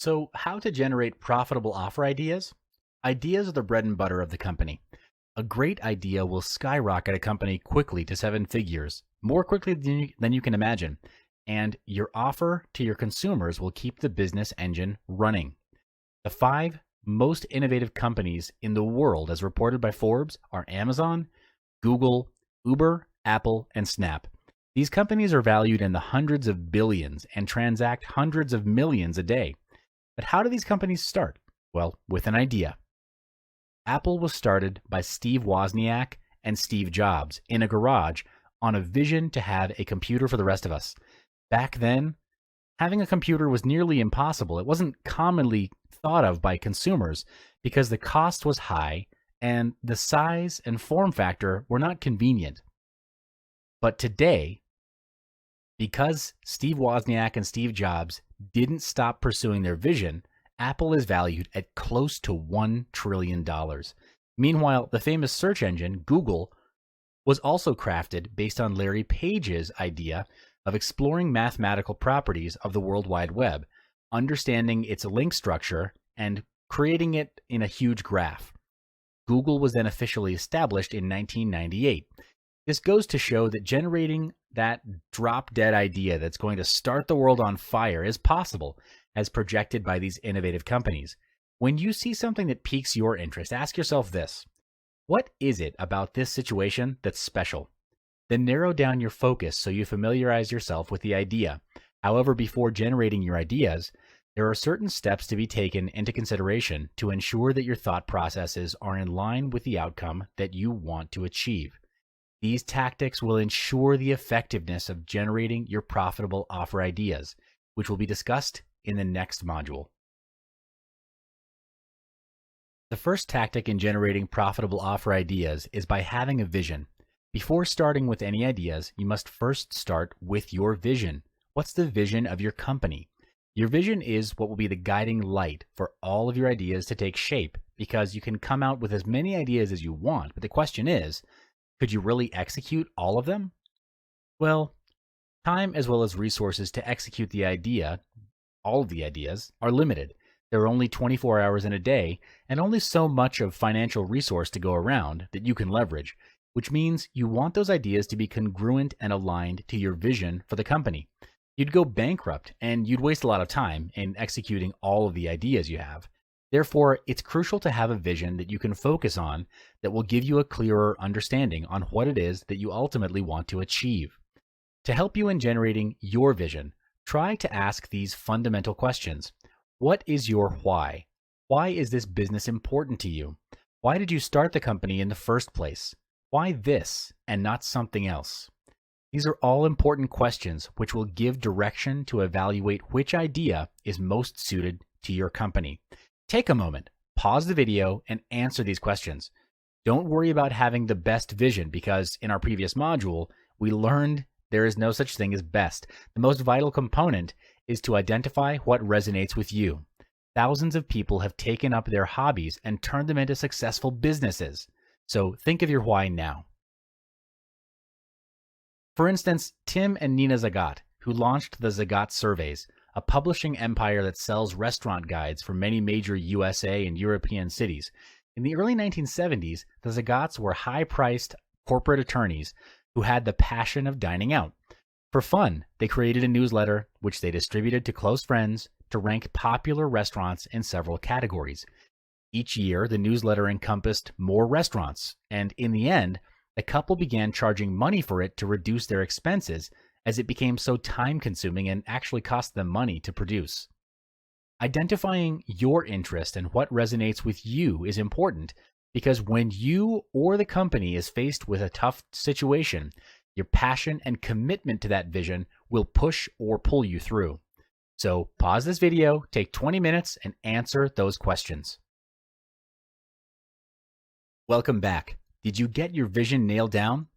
So, how to generate profitable offer ideas? Ideas are the bread and butter of the company. A great idea will skyrocket a company quickly to seven figures, more quickly than you can imagine. And your offer to your consumers will keep the business engine running. The five most innovative companies in the world, as reported by Forbes, are Amazon, Google, Uber, Apple, and Snap. These companies are valued in the hundreds of billions and transact hundreds of millions a day. But how do these companies start? Well, with an idea. Apple was started by Steve Wozniak and Steve Jobs in a garage on a vision to have a computer for the rest of us. Back then, having a computer was nearly impossible. It wasn't commonly thought of by consumers because the cost was high and the size and form factor were not convenient. But today, because Steve Wozniak and Steve Jobs didn't stop pursuing their vision, Apple is valued at close to $1 trillion. Meanwhile, the famous search engine, Google, was also crafted based on Larry Page's idea of exploring mathematical properties of the World Wide Web, understanding its link structure, and creating it in a huge graph. Google was then officially established in 1998. This goes to show that generating that drop-dead idea that's going to start the world on fire is possible, as projected by these innovative companies. When you see something that piques your interest, ask yourself this: what is it about this situation that's special? Then narrow down your focus so you familiarize yourself with the idea. However, before generating your ideas, there are certain steps to be taken into consideration to ensure that your thought processes are in line with the outcome that you want to achieve. These tactics will ensure the effectiveness of generating your profitable offer ideas, which will be discussed in the next module. The first tactic in generating profitable offer ideas is by having a vision. Before starting with any ideas, you must first start with your vision. What's the vision of your company? Your vision is what will be the guiding light for all of your ideas to take shape, because you can come out with as many ideas as you want, but the question is, could you really execute all of them? Well, time as well as resources to execute the idea, all of the ideas, are limited. There are only 24 hours in a day and only so much of financial resource to go around that you can leverage, which means you want those ideas to be congruent and aligned to your vision for the company. You'd go bankrupt and you'd waste a lot of time in executing all of the ideas you have. Therefore, it's crucial to have a vision that you can focus on that will give you a clearer understanding on what it is that you ultimately want to achieve. To help you in generating your vision, try to ask these fundamental questions. What is your why? Why is this business important to you? Why did you start the company in the first place? Why this and not something else? These are all important questions which will give direction to evaluate which idea is most suited to your company. Take a moment, pause the video, and answer these questions. Don't worry about having the best vision because in our previous module, we learned there is no such thing as best. The most vital component is to identify what resonates with you. Thousands of people have taken up their hobbies and turned them into successful businesses. So think of your why now. For instance, Tim and Nina Zagat, who launched the Zagat Surveys, a publishing empire that sells restaurant guides for many major USA and European cities. In the early 1970s, the Zagats were high-priced corporate attorneys who had the passion of dining out. For fun, they created a newsletter which they distributed to close friends to rank popular restaurants in several categories. Each year, the newsletter encompassed more restaurants, and in the end, the couple began charging money for it to reduce their expenses as it became so time-consuming and actually cost them money to produce. Identifying your interest and what resonates with you is important because when you or the company is faced with a tough situation, your passion and commitment to that vision will push or pull you through. So pause this video, take 20 minutes, and answer those questions. Welcome back. Did you get your vision nailed down?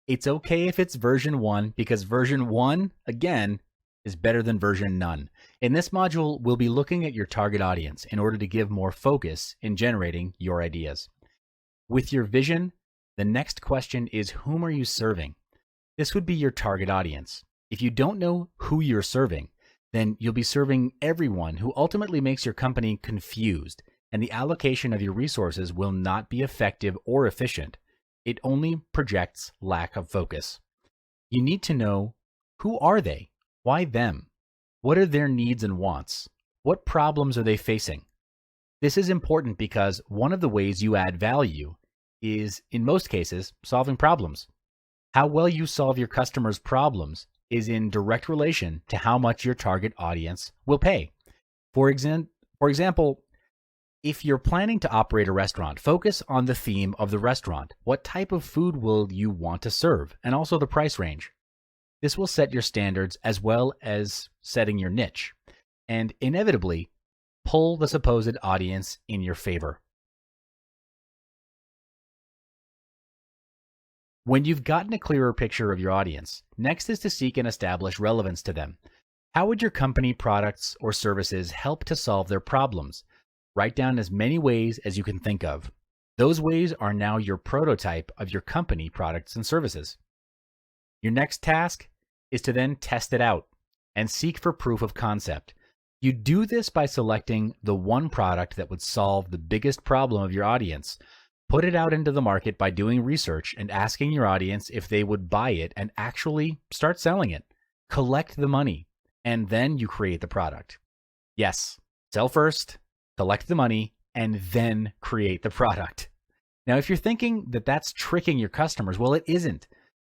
It's okay if it's version 1 because version 1, again, is better than version none. In this module, we'll be looking at your target audience in order to give more focus in generating your ideas. With your vision, the next question is whom are you serving? This would be your target audience. If you don't know who you're serving, then you'll be serving everyone, who ultimately makes your company confused, and the allocation of your resources will not be effective or efficient. It only projects lack of focus. You need to know, who are they? Why them? What are their needs and wants? What problems are they facing? This is important because one of the ways you add value is, in most cases, solving problems. How well you solve your customers' problems is in direct relation to how much your target audience will pay. For example, if you're planning to operate a restaurant, focus on the theme of the restaurant. What type of food will you want to serve? And also the price range. This will set your standards as well as setting your niche, and inevitably pull the supposed audience in your favor. When you've gotten a clearer picture of your audience, next is to seek and establish relevance to them. How would your company, products, or services help to solve their problems? Write down as many ways as you can think of. Those ways are now your prototype of your company, products, and services. Your next task is to then test it out and seek for proof of concept. You do this by selecting the one product that would solve the biggest problem of your audience. Put it out into the market by doing research and asking your audience if they would buy it, and actually start selling it. Collect the money, and then you create the product. Yes, sell first, collect the money, and then create the product. Now, if you're thinking that that's tricking your customers, well, it isn't.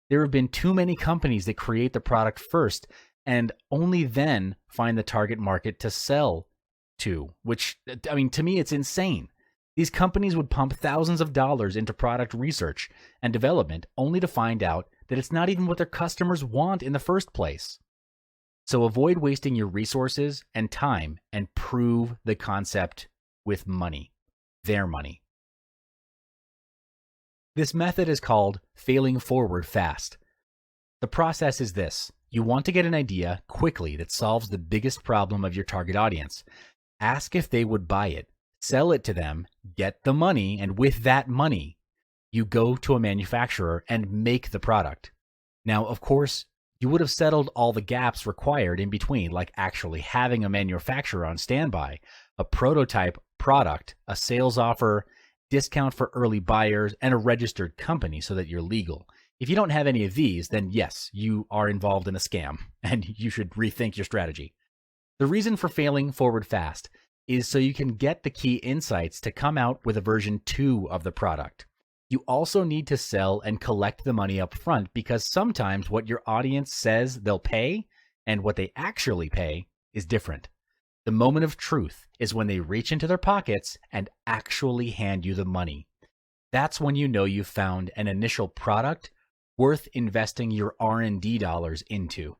There have been too many companies that create the product first and only then find the target market to sell to, which, I mean, to me, it's insane. These companies would pump thousands of dollars into product research and development only to find out that it's not even what their customers want in the first place. So avoid wasting your resources and time and prove the concept with money, their money. This method is called failing forward fast. The process is this. You want to get an idea quickly that solves the biggest problem of your target audience. Ask if they would buy it, sell it to them, get the money, and with that money, you go to a manufacturer and make the product. Now, of course, you would have settled all the gaps required in between, like actually having a manufacturer on standby, a prototype product, a sales offer, discount for early buyers, and a registered company so that you're legal. If you don't have any of these, then yes, you are involved in a scam, and you should rethink your strategy. The reason for failing forward fast is so you can get the key insights to come out with a version 2 of the product. You also need to sell and collect the money up front, because sometimes what your audience says they'll pay and what they actually pay is different. The moment of truth is when they reach into their pockets and actually hand you the money. That's when you know you've found an initial product worth investing your R&D dollars into.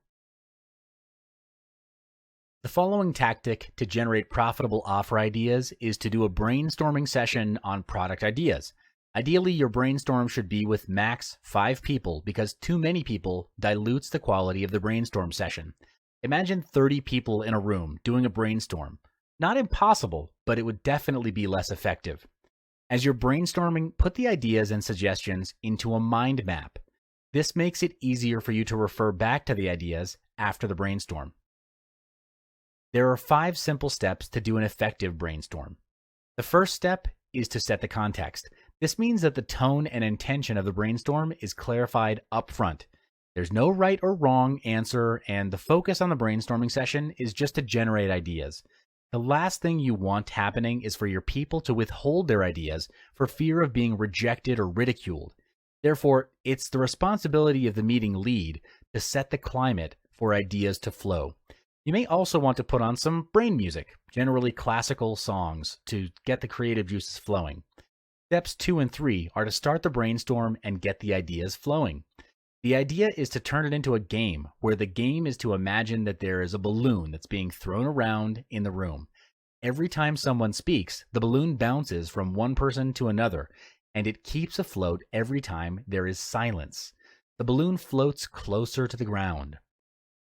The following tactic to generate profitable offer ideas is to do a brainstorming session on product ideas. Ideally, your brainstorm should be with max 5 people, because too many people dilutes the quality of the brainstorm session. Imagine 30 people in a room doing a brainstorm. Not impossible, but it would definitely be less effective. As you're brainstorming, put the ideas and suggestions into a mind map. This makes it easier for you to refer back to the ideas after the brainstorm. There are 5 simple steps to do an effective brainstorm. The first step is to set the context. This means that the tone and intention of the brainstorm is clarified up front. There's no right or wrong answer, and the focus on the brainstorming session is just to generate ideas. The last thing you want happening is for your people to withhold their ideas for fear of being rejected or ridiculed. Therefore, it's the responsibility of the meeting lead to set the climate for ideas to flow. You may also want to put on some brain music, generally classical songs, to get the creative juices flowing. Steps 2 and 3 are to start the brainstorm and get the ideas flowing. The idea is to turn it into a game, where the game is to imagine that there is a balloon that's being thrown around in the room. Every time someone speaks, the balloon bounces from one person to another, and it keeps afloat every time there is silence. The balloon floats closer to the ground.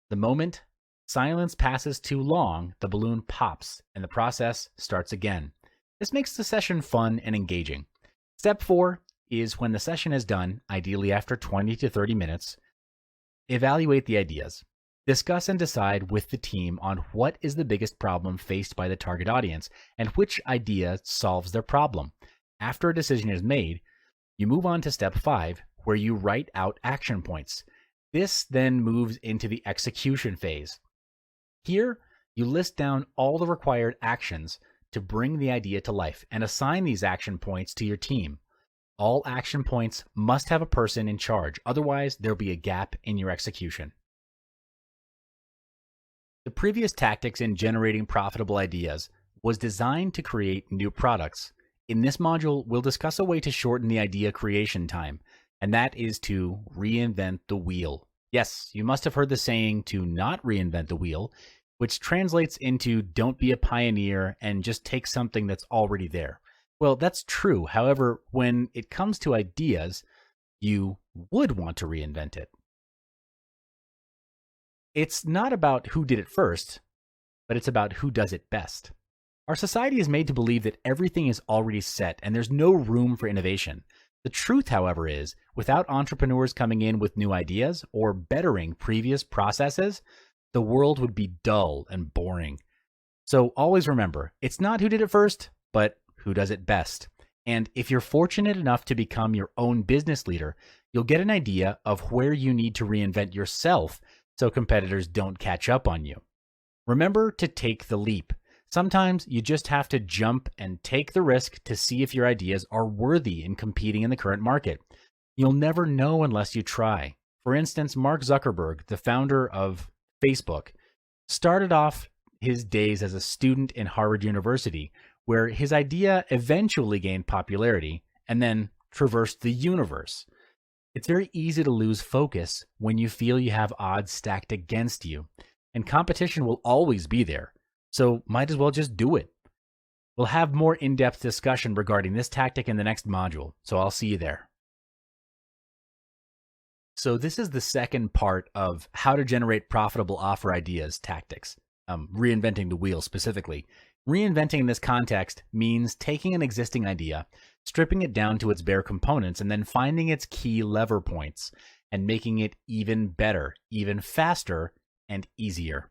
The moment silence passes too long, the balloon pops, and the process starts again. This makes the session fun and engaging. Step 4 is, when the session is done, ideally after 20 to 30 minutes, evaluate the ideas. Discuss and decide with the team on what is the biggest problem faced by the target audience and which idea solves their problem. After a decision is made, you move on to step 5, where you write out action points. This then moves into the execution phase. Here, you list down all the required actions to bring the idea to life and assign these action points to your team. All action points must have a person in charge, otherwise there'll be a gap in your execution. The previous tactics in generating profitable ideas was designed to create new products. In this module, we'll discuss a way to shorten the idea creation time, and that is to reinvent the wheel. Yes, you must have heard the saying to not reinvent the wheel, which translates into don't be a pioneer and just take something that's already there. Well, that's true. However, when it comes to ideas, you would want to reinvent it. It's not about who did it first, but it's about who does it best. Our society is made to believe that everything is already set and there's no room for innovation. The truth, however, is without entrepreneurs coming in with new ideas or bettering previous processes, the world would be dull and boring. So always remember, it's not who did it first, but who does it best. And if you're fortunate enough to become your own business leader, you'll get an idea of where you need to reinvent yourself so competitors don't catch up on you. Remember to take the leap. Sometimes you just have to jump and take the risk to see if your ideas are worthy in competing in the current market. You'll never know unless you try. For instance, Mark Zuckerberg, the founder of Facebook, started off his days as a student in Harvard University, where his idea eventually gained popularity and then traversed the universe. It's very easy to lose focus when you feel you have odds stacked against you, and competition will always be there, so might as well just do it. We'll have more in-depth discussion regarding this tactic in the next module, so I'll see you there. So this is the second part of how to generate profitable offer ideas tactics, reinventing the wheel specifically. Reinventing in this context means taking an existing idea, stripping it down to its bare components, and then finding its key lever points and making it even better, even faster, and easier.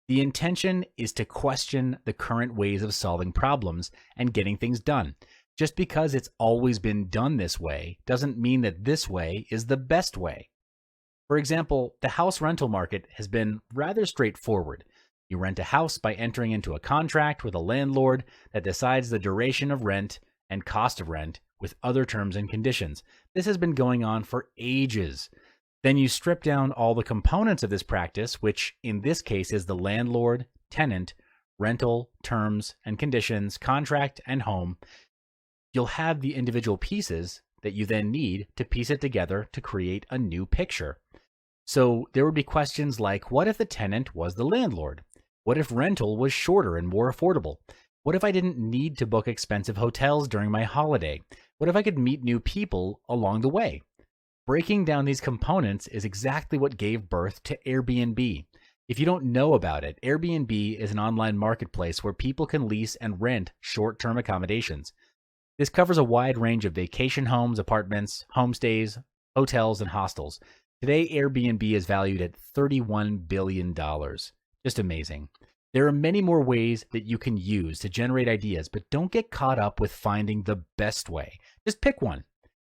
The intention is to question the current ways of solving problems and getting things done. Just because it's always been done this way doesn't mean that this way is the best way. For example, the house rental market has been rather straightforward. You rent a house by entering into a contract with a landlord that decides the duration of rent and cost of rent with other terms and conditions. This has been going on for ages. Then you strip down all the components of this practice, which in this case is the landlord, tenant, rental, terms and conditions, contract, and home. You'll have the individual pieces that you then need to piece it together to create a new picture. So there would be questions like, what if the tenant was the landlord? What if rental was shorter and more affordable? What if I didn't need to book expensive hotels during my holiday? What if I could meet new people along the way? Breaking down these components is exactly what gave birth to Airbnb. If you don't know about it, Airbnb is an online marketplace where people can lease and rent short-term accommodations. This covers a wide range of vacation homes, apartments, homestays, hotels, and hostels. Today, Airbnb is valued at $31 billion. Just amazing. There are many more ways that you can use to generate ideas, but don't get caught up with finding the best way. Just pick one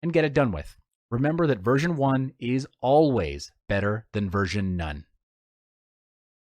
and get it done with. Remember that version 1 is always better than version none.